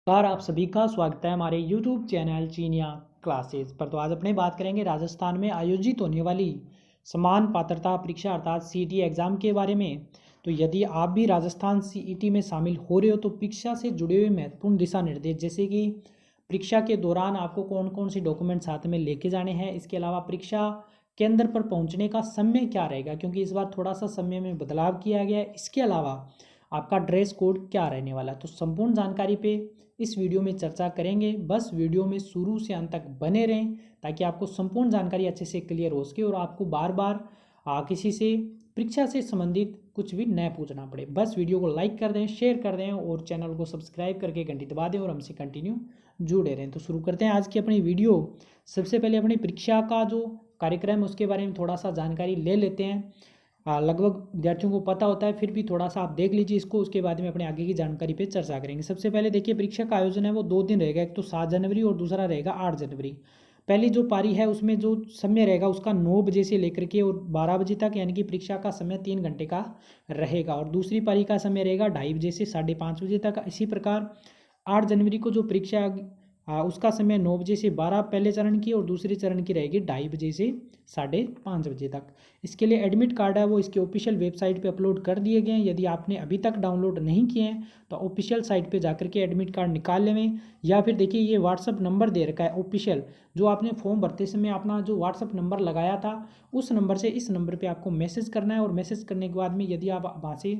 नमस्कार, आप सभी का स्वागत है हमारे YouTube चैनल चीनिया क्लासेस पर। तो आज अपने बात करेंगे राजस्थान में आयोजित होने वाली समान पात्रता परीक्षा अर्थात सीईटी एग्ज़ाम के बारे में। तो यदि आप भी राजस्थान सीईटी में शामिल हो रहे हो तो परीक्षा से जुड़े हुए महत्वपूर्ण दिशा निर्देश, जैसे कि परीक्षा के दौरान आपको कौन कौन से डॉक्यूमेंट साथ में लेके जाने हैं, इसके अलावा परीक्षा केंद्र पर पहुंचने का समय क्या रहेगा, क्योंकि इस बार थोड़ा सा समय में बदलाव किया गया है। इसके अलावा आपका ड्रेस कोड क्या रहने वाला है, तो संपूर्ण जानकारी पे इस वीडियो में चर्चा करेंगे। बस वीडियो में शुरू से अंत तक बने रहें ताकि आपको संपूर्ण जानकारी अच्छे से क्लियर हो सके और आपको बार बार किसी से परीक्षा से संबंधित कुछ भी न पूछना पड़े। बस वीडियो को लाइक कर दें, शेयर कर दें और चैनल को सब्सक्राइब करके घंटी दबा दें और हमसे कंटिन्यू जुड़े रहें। तो शुरू करते हैं आज की अपनी वीडियो। सबसे पहले अपनी परीक्षा का जो कार्यक्रम है उसके बारे में थोड़ा सा जानकारी ले लेते हैं। लगभग विद्यार्थियों को पता होता है, फिर भी थोड़ा सा आप देख लीजिए इसको, उसके बाद में अपने आगे की जानकारी पे चर्चा करेंगे। सबसे पहले देखिए, परीक्षा का आयोजन है वो 2 दिन रहेगा, एक तो 7 जनवरी और दूसरा रहेगा 8 जनवरी। पहली जो पारी है उसमें जो समय रहेगा उसका 9 बजे से लेकर के और 12 बजे तक, यानी कि परीक्षा का समय 3 घंटे का रहेगा। और दूसरी पारी का समय रहेगा 2:30 बजे से 5:30 बजे तक। इसी प्रकार 8 जनवरी को जो परीक्षा उसका समय 9 बजे से 12 पहले चरण की और दूसरे चरण की रहेगी 2:30 बजे से 5:30 बजे तक। इसके लिए एडमिट कार्ड है वो इसके ऑफिशियल वेबसाइट पे अपलोड कर दिए गए हैं। यदि आपने अभी तक डाउनलोड नहीं किए हैं तो ऑफिशियल साइट पे जाकर के एडमिट कार्ड निकाल लें, या फिर देखिए ये व्हाट्सअप नंबर दे रखा है ऑफिशियल, जो आपने फॉर्म भरते समय अपना जो व्हाट्सअप नंबर लगाया था उस नंबर से इस नंबर पर आपको मैसेज करना है। और मैसेज करने के बाद में यदि आप वहाँ से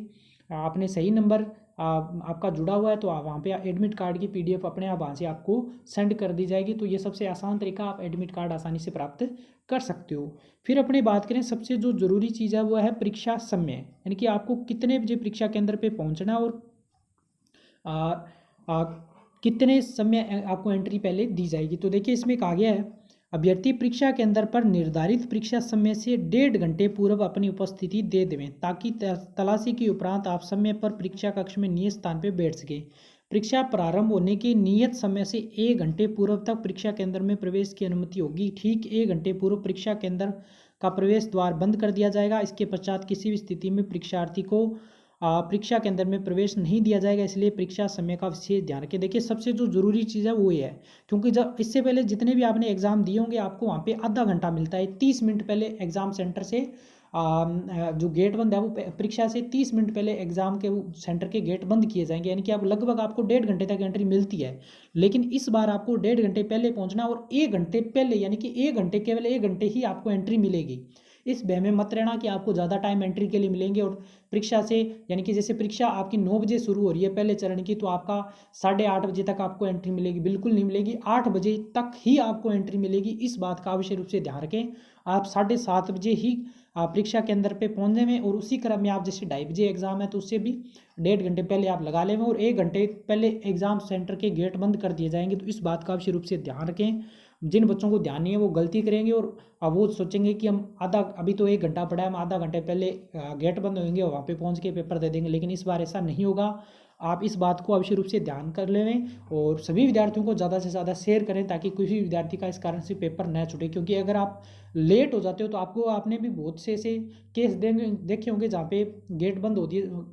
आपने सही नंबर आपका जुड़ा हुआ है तो आप वहाँ पे एडमिट कार्ड की पीडीएफ अपने आप वहाँ से आपको सेंड कर दी जाएगी। तो ये सबसे आसान तरीका, आप एडमिट कार्ड आसानी से प्राप्त कर सकते हो। फिर अपने बात करें, सबसे जो ज़रूरी चीज़ है वो है परीक्षा समय, यानी कि आपको कितने बजे परीक्षा केंद्र पे पहुँचना और आ, आ, कितने समय आपको एंट्री पहले दी जाएगी। तो देखिए इसमें कहा गया है, अभ्यर्थी परीक्षा केंद्र पर निर्धारित परीक्षा समय से 1.5 घंटे पूर्व अपनी उपस्थिति दे देवें ताकि तलाशी के उपरांत आप समय पर परीक्षा कक्ष में नियत स्थान पर बैठ सके। परीक्षा प्रारंभ होने के नियत समय से 1 घंटे पूर्व तक परीक्षा केंद्र में प्रवेश की अनुमति होगी। ठीक 1 घंटे पूर्व परीक्षा केंद्र का प्रवेश द्वार बंद कर दिया जाएगा। इसके पश्चात किसी भी स्थिति में परीक्षार्थी को परीक्षा केंद्र में प्रवेश नहीं दिया जाएगा। इसलिए परीक्षा समय का विशेष ध्यान रखें। देखिए सबसे जो जरूरी चीज़ है वो ये है, क्योंकि जब इससे पहले जितने भी आपने एग्जाम दिए होंगे आपको वहाँ पे आधा घंटा मिलता है। 30 मिनट पहले एग्जाम सेंटर से जो गेट बंद है वो परीक्षा से 30 मिनट पहले एग्जाम के सेंटर के गेट बंद किए जाएंगे, यानी कि आप लगभग आपको 1.5 घंटे तक एंट्री मिलती है। लेकिन इस बार आपको 1.5 घंटे पहले पहुंचना और 1 घंटे पहले, यानी कि 1 घंटे, केवल 1 घंटे ही आपको एंट्री मिलेगी। इस भय में मत रहना कि आपको ज़्यादा टाइम एंट्री के लिए मिलेंगे। और परीक्षा से, यानी कि जैसे परीक्षा आपकी 9 बजे शुरू हो रही है पहले चरण की, तो आपका 8:30 बजे तक आपको एंट्री मिलेगी, बिल्कुल नहीं मिलेगी। 8 बजे तक ही आपको एंट्री मिलेगी। इस बात का आवश्यक रूप से ध्यान रखें। आप 7:30 बजे ही परीक्षा केंद्र पे पहुंच जाएं और उसी क्रम में आप, जैसे 2:30 बजे एग्जाम है तो उससे भी 1.5 घंटे पहले आप लगा लें और 1 घंटे पहले एग्जाम सेंटर के गेट बंद कर दिए जाएंगे। तो इस बात का आवश्यक रूप से ध्यान रखें। जिन बच्चों को ध्यान नहीं है वो गलती करेंगे और अब वो सोचेंगे कि हम अभी तो 1 घंटा पड़ा है, हम आधा घंटे पहले गेट बंद होंगे और वहाँ पे पहुँच के पेपर दे देंगे। लेकिन इस बार ऐसा नहीं होगा। आप इस बात को आवश्यक रूप से ध्यान कर लें और सभी विद्यार्थियों को ज़्यादा से ज़्यादा शेयर करें ताकि किसी विद्यार्थी का इस कारण से पेपर न छूटे। क्योंकि अगर आप लेट हो जाते हो तो आपने भी बहुत से ऐसे केस देखे होंगे जहाँ पे गेट बंद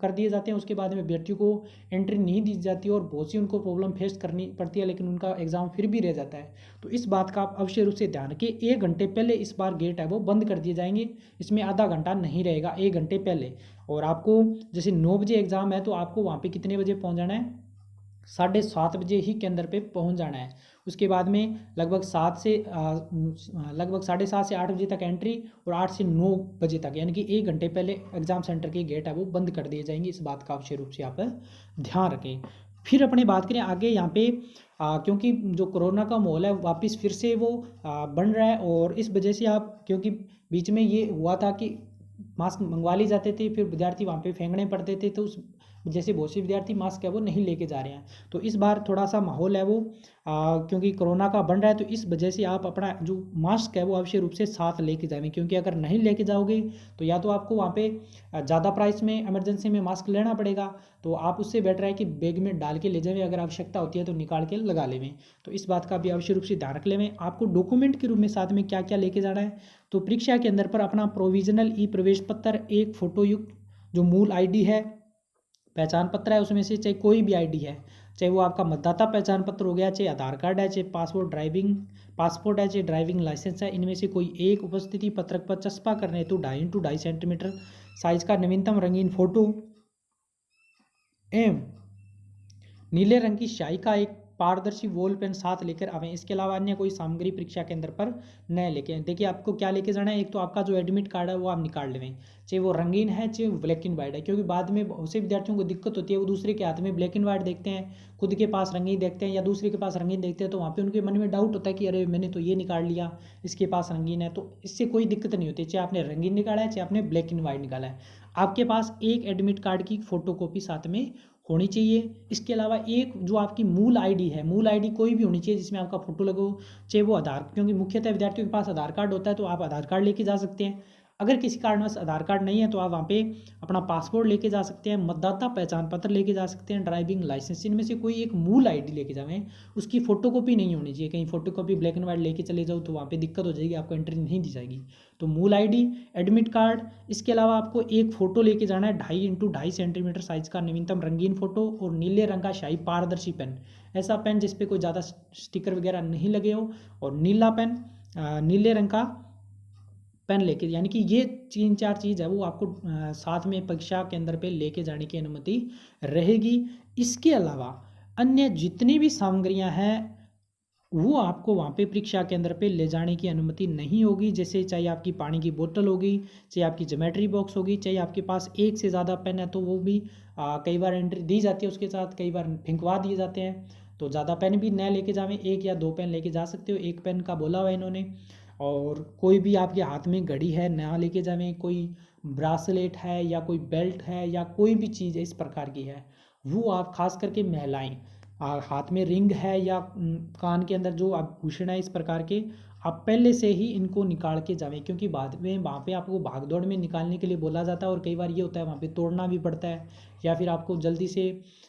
कर दिए जाते हैं, उसके बाद में अभ्यर्थियों को एंट्री नहीं दी जाती और बहुत सी उनको प्रॉब्लम फेस करनी पड़ती है, लेकिन उनका एग्जाम फिर भी रह जाता है। तो इस बात का आप अवश्य रूप से ध्यान रखें। 1 घंटे पहले इस बार गेट है वो बंद कर दिए जाएंगे, इसमें आधा घंटा नहीं रहेगा, 1 घंटे पहले। और आपको जैसे 9 बजे एग्जाम है तो आपको वहाँ पे कितने बजे पहुँच जाना है, 7:30 बजे ही केंद्र पे पहुंच जाना है। उसके बाद में लगभग 7:30 से 8 बजे तक एंट्री और 8 से 9 बजे तक, यानी कि 1 घंटे पहले एग्जाम सेंटर के गेट है वो बंद कर दिए जाएंगे। इस बात का आवश्यक रूप से आप ध्यान रखें। फिर अपने बात करें आगे यहाँ पे, क्योंकि जो कोरोना का माहौल है वापस फिर से वो बढ़ रहा है और इस वजह से आप, क्योंकि बीच में ये हुआ था कि मास्क मंगवा लिए जाते थे फिर विद्यार्थी वहाँ पे फेंकने पड़ते थे, तो उस जैसे बहुत से विद्यार्थी मास्क है वो नहीं लेके जा रहे हैं। तो इस बार थोड़ा सा माहौल है वो क्योंकि कोरोना का बन रहा है, तो इस वजह से आप अपना जो मास्क है वो आवश्यक रूप से साथ लेके जाएंगे। क्योंकि अगर नहीं लेके जाओगे तो या तो आपको वहाँ पे ज़्यादा प्राइस में इमरजेंसी में मास्क लेना पड़ेगा, तो आप उससे बेटर है कि बैग में डाल के ले जाएं, अगर आवश्यकता होती है तो निकाल के लगा लेवें। तो इस बात का भी आवश्यक रूप से ध्यान रख लेवें। आपको डॉक्यूमेंट के रूप में साथ में क्या क्या लेके जाना है, तो परीक्षा के अंदर पर अपना प्रोविजनल ई प्रवेश पत्र, एक फोटोयुक्त जो मूल ID है, पहचान पत्र है उसमें से चाहे कोई भी ID है, चाहे वो आपका मतदाता पहचान पत्र हो गया, चाहे आधार कार्ड है, चाहे पासपोर्ट है, चाहे ड्राइविंग लाइसेंस है, इनमें से कोई एक उपस्थिति पत्रक पर चस्पा करने हेतु 2.5 सेंटीमीटर साइज का नवीनतम रंगीन फोटो एवं नीले रंग की स्याही का एक पारदर्शी वॉल पेन साथ लेकर आवें। इसके अलावा अन्य कोई सामग्री परीक्षा केंद्र पर न लेके आएं। देखिए आपको क्या लेके जाना है, एक तो आपका जो एडमिट कार्ड है वो आप निकाल लें, चाहे वो रंगीन है चाहे वो ब्लैक एंड वाइट है, क्योंकि बाद में बहुत से विद्यार्थियों को दिक्कत होती है, वो दूसरे के हाथ में ब्लैक एंड वाइट देखते हैं, खुद के पास रंगीन देखते हैं या दूसरे के पास रंगीन देखते हैं, तो वहाँ पे उनके मन में डाउट होता है कि अरे मैंने तो ये निकाल लिया, इसके पास रंगीन है। तो इससे कोई दिक्कत नहीं होती, चाहे आपने रंगीन निकाला है चाहे आपने ब्लैक एंड वाइट निकाला है, आपके पास एक एडमिट कार्ड की फोटोकॉपी साथ में होनी चाहिए। इसके अलावा एक जो आपकी मूल आईडी है, मूल आईडी कोई भी होनी चाहिए जिसमें आपका फोटो लगो, चाहे वो आधार, क्योंकि मुख्यतः विद्यार्थियों के पास आधार कार्ड होता है तो आप आधार कार्ड लेके जा सकते हैं। अगर किसी कारणवश आधार कार्ड नहीं है तो आप वहाँ पे अपना पासपोर्ट लेके जा सकते हैं, मतदाता पहचान पत्र लेके जा सकते हैं, ड्राइविंग लाइसेंस, इनमें से कोई एक मूल आईडी लेके जाएं। उसकी फोटोकॉपी नहीं होनी चाहिए, कहीं फोटोकॉपी ब्लैक एंड वाइट लेके चले जाओ तो वहाँ पे दिक्कत हो जाएगी, आपको एंट्री नहीं दी जाएगी। तो मूल आईडी, एडमिट कार्ड, इसके अलावा आपको एक फ़ोटो लेके जाना है 2.5 सेंटीमीटर साइज का नवीनतम रंगीन फोटो, और नीले रंग का शाही पारदर्शी पेन, ऐसा पेन जिस पे कोई ज़्यादा स्टिकर वगैरह नहीं लगे हो, और नीला पेन, नीले रंग का पेन लेके, यानी कि ये 3-4 चीज़ है वो आपको साथ में परीक्षा केंद्र पे लेके जाने की अनुमति रहेगी। इसके अलावा अन्य जितनी भी सामग्रियां हैं वो आपको वहाँ पे परीक्षा केंद्र पे ले जाने की अनुमति नहीं होगी। जैसे चाहे आपकी पानी की बोतल होगी, चाहे आपकी ज्योमेट्री बॉक्स होगी, चाहे आपके पास एक से ज़्यादा पेन है तो वो भी कई बार एंट्री दी जाती है उसके साथ, कई बार फेंकवा दिए जाते हैं। तो ज़्यादा पेन भी न लेके जावें, 1 या 2 पेन लेके जा सकते हो, 1 पेन का बोला हुआ है इन्होंने। और कोई भी आपके हाथ में घड़ी है ना लेके जावें, कोई ब्रासलेट है या कोई बेल्ट है या कोई भी चीज़ इस प्रकार की है वो आप खास करके महिलाएं, हाथ में रिंग है या कान के अंदर जो आभूषण है इस प्रकार के, आप पहले से ही इनको निकाल के जावें, क्योंकि बाद में वहाँ पे आपको भाग दौड़ में निकालने के लिए बोला जाता है और कई बार ये होता है वहाँ पे तोड़ना भी पड़ता है या फिर आपको जल्दी से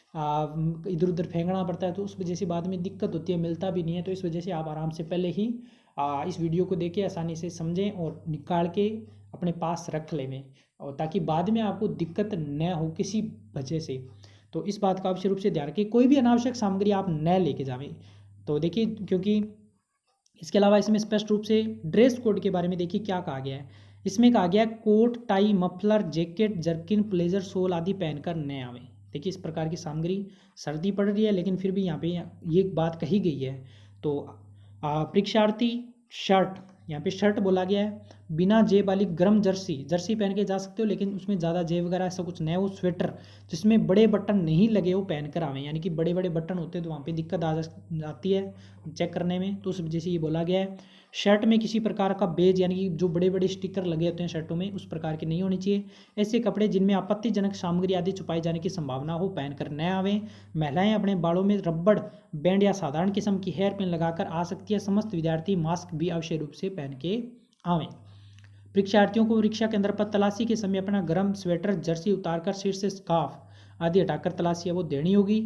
इधर उधर फेंकना पड़ता है, तो उस वजह से बाद में दिक्कत होती है, मिलता भी नहीं है। तो इस वजह से आप आराम से पहले ही इस वीडियो को देख के आसानी से समझें और निकाल के अपने पास रख लें, और ताकि बाद में आपको दिक्कत न हो किसी वजह से। तो इस बात का आवश्यक रूप से ध्यान रखें, कोई भी अनावश्यक सामग्री आप न लेके जावें। तो देखिए, क्योंकि इसके अलावा इसमें स्पष्ट रूप से ड्रेस कोड के बारे में देखिए क्या कहा गया है। इसमें कहा गया है coat, tie, muffler, jacket, jerkin, blazer, शॉल आदि पहनकर न आवें। देखिए इस प्रकार की सामग्री, सर्दी पड़ रही है लेकिन फिर भी यहाँ पे ये बात कही गई है। तो परीक्षार्थी शर्ट, यहाँ पे शर्ट बोला गया है, बिना जेब वाली गर्म जर्सी पहन के जा सकते हो, लेकिन उसमें ज़्यादा जेब वगैरह ऐसा कुछ नहीं है। वो स्वेटर जिसमें बड़े बटन नहीं लगे हो पहन कर आवें, यानी कि बड़े बड़े बटन होते हैं तो वहाँ पे दिक्कत आ जाती है चेक करने में, तो उस वजह से ये बोला गया है। शर्ट में किसी प्रकार का बेज, यानी कि जो बड़े बड़े स्टिकर लगे होते हैं शर्टों में, उस प्रकार के नहीं होनी चाहिए। ऐसे कपड़े जिनमें आपत्तिजनक सामग्री आदि छुपाई जाने की संभावना हो पहनकर न आवें। महिलाएं अपने बालों में रबड़ बैंड या साधारण किस्म की हेयर पिन लगाकर आ सकती है। समस्त विद्यार्थी मास्क भी आवश्यक रूप से पहन के आवें। परीक्षार्थियों को परीक्षा केंद्र पर तलाशी के समय अपना गर्म स्वेटर, जर्सी उतारकर सिर से स्कार्फ आदि हटाकर तलाशी है वो देनी होगी।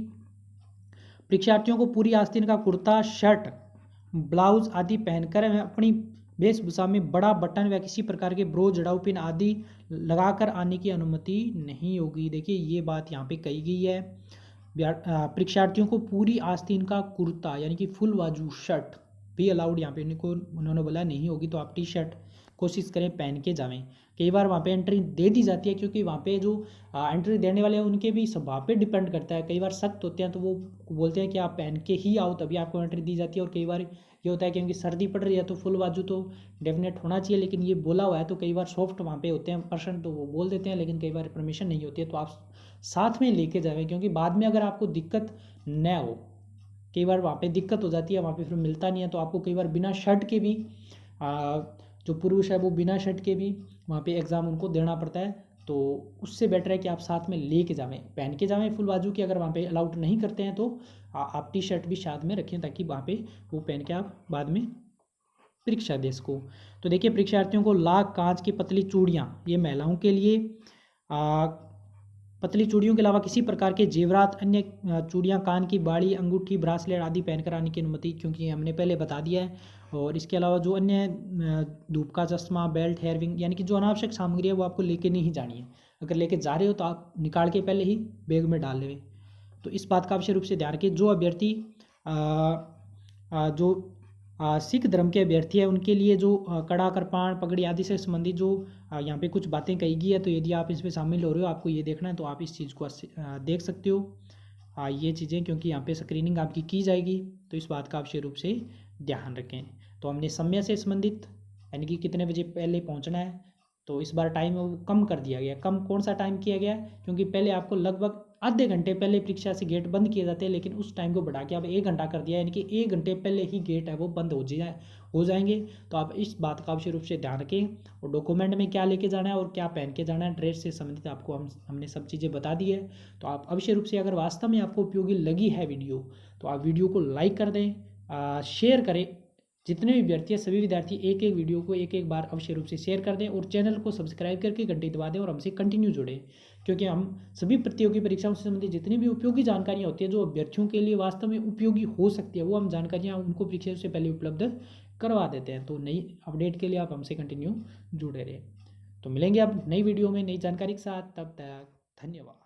परीक्षार्थियों को पूरी आस्तीन का कुर्ता, शर्ट, ब्लाउज आदि पहनकर अपनी वेशभूषा में बड़ा बटन व किसी प्रकार के ब्रो, जड़ाऊ पिन आदि लगाकर आने की अनुमति नहीं होगी। देखिए ये बात यहाँ पे कही गई है। परीक्षार्थियों को पूरी आस्तीन का कुर्ता यानी कि फुल बाजू शर्ट भी अलाउड यहाँ पे उन्होंने बोला नहीं होगी, तो आप टी शर्ट कोशिश करें पहन के जावें। कई बार वहाँ पे एंट्री दे दी जाती है, क्योंकि वहाँ पे जो एंट्री देने वाले हैं उनके भी स्वभाव पे डिपेंड करता है। कई बार सख्त होते हैं तो वो बोलते हैं कि आप पहन के ही आओ, तभी आपको एंट्री दी जाती है। और कई बार ये होता है क्योंकि सर्दी पड़ रही है तो फुल बाजू तो डेफिनेट होना चाहिए, लेकिन ये बोला हुआ है तो कई बार सॉफ्ट वहाँ पे होते हैं पर्सन, तो वो बोल देते हैं, लेकिन कई बार परमिशन नहीं होती है, तो आप साथ में लेके जावें, क्योंकि बाद में अगर आपको दिक्कत न हो, कई बार वहाँ पे दिक्कत हो जाती है, वहाँ पे फिर मिलता नहीं है, तो आपको कई बार बिना शर्ट के भी जो पुरुष है वो बिना शर्ट के भी वहाँ पे एग्ज़ाम उनको देना पड़ता है। तो उससे बेटर है कि आप साथ में लेके जावें, पहन के जावें फुल बाजू की। अगर वहाँ पे अलाउड नहीं करते हैं तो आप टी शर्ट भी साथ में रखें, ताकि वहाँ पे वो पहन के आप बाद में परीक्षा दे सको। तो देखिए परीक्षार्थियों को लाख कांच की पतली चूड़ियाँ, ये महिलाओं के लिए, पतली चूड़ियों के अलावा किसी प्रकार के जेवरात, अन्य चूड़ियाँ, कान की बाड़ी, अंगूठी, ब्रासलेट आदि पहनकर आने की अनुमति, क्योंकि हमने पहले बता दिया है। और इसके अलावा जो अन्य धूप का चश्मा, बेल्ट, हेयरविंग, यानी कि जो अनावश्यक सामग्री है वो आपको लेके नहीं जानी है। अगर लेके जा रहे हो तो आप निकाल के पहले ही बैग में डाल लें। तो इस बात का आवश्यक रूप से ध्यान रखें। जो अभ्यर्थी जो सिख धर्म के अभ्यर्थी है उनके लिए जो कड़ा कृपाण पगड़ी आदि से संबंधित जो यहाँ पे कुछ बातें कही गई है, तो यदि आप इसमें शामिल हो रहे हो, आपको ये देखना है, तो आप इस चीज़ को देख सकते हो ये चीज़ें, क्योंकि यहाँ पे स्क्रीनिंग आपकी की जाएगी, तो इस बात का आवश्यक रूप से ध्यान रखें। तो हमने समय से संबंधित यानी कि कितने बजे पहले पहुँचना है, तो इस बार टाइम कम कर दिया गया। कम कौन सा टाइम किया गया? क्योंकि पहले आपको लगभग आधे घंटे पहले परीक्षा से गेट बंद किए जाते हैं, लेकिन उस टाइम को बढ़ा के अब 1 घंटा कर दिया, यानी कि 1 घंटे पहले ही गेट है वो बंद हो जाएंगे। तो आप इस बात का आवश्यक रूप से ध्यान रखें। और डॉक्यूमेंट में क्या लेके जाना है और क्या पहन के जाना है, ड्रेस से संबंधित आपको हमने सब चीज़ें बता दी है। तो आप अवश्य रूप से, अगर वास्तव में आपको उपयोगी लगी है वीडियो, तो आप वीडियो को लाइक कर दें, शेयर करें। जितने भी विद्यार्थी हैं सभी विद्यार्थी एक एक वीडियो को एक एक बार अवश्य रूप से शेयर कर दें और चैनल को सब्सक्राइब करके घंटी दबा दें और हमसे कंटिन्यू जुड़ें, क्योंकि हम सभी प्रतियोगी परीक्षाओं से संबंधित जितनी भी उपयोगी जानकारियाँ होती है जो अभ्यर्थियों के लिए वास्तव में उपयोगी हो सकती है, वो हम जानकारियाँ उनको परीक्षा से पहले उपलब्ध करवा देते हैं। तो नई अपडेट के लिए आप हमसे कंटिन्यू जुड़े रहें। तो मिलेंगे अब नई वीडियो में नई जानकारी के साथ, तब तक धन्यवाद।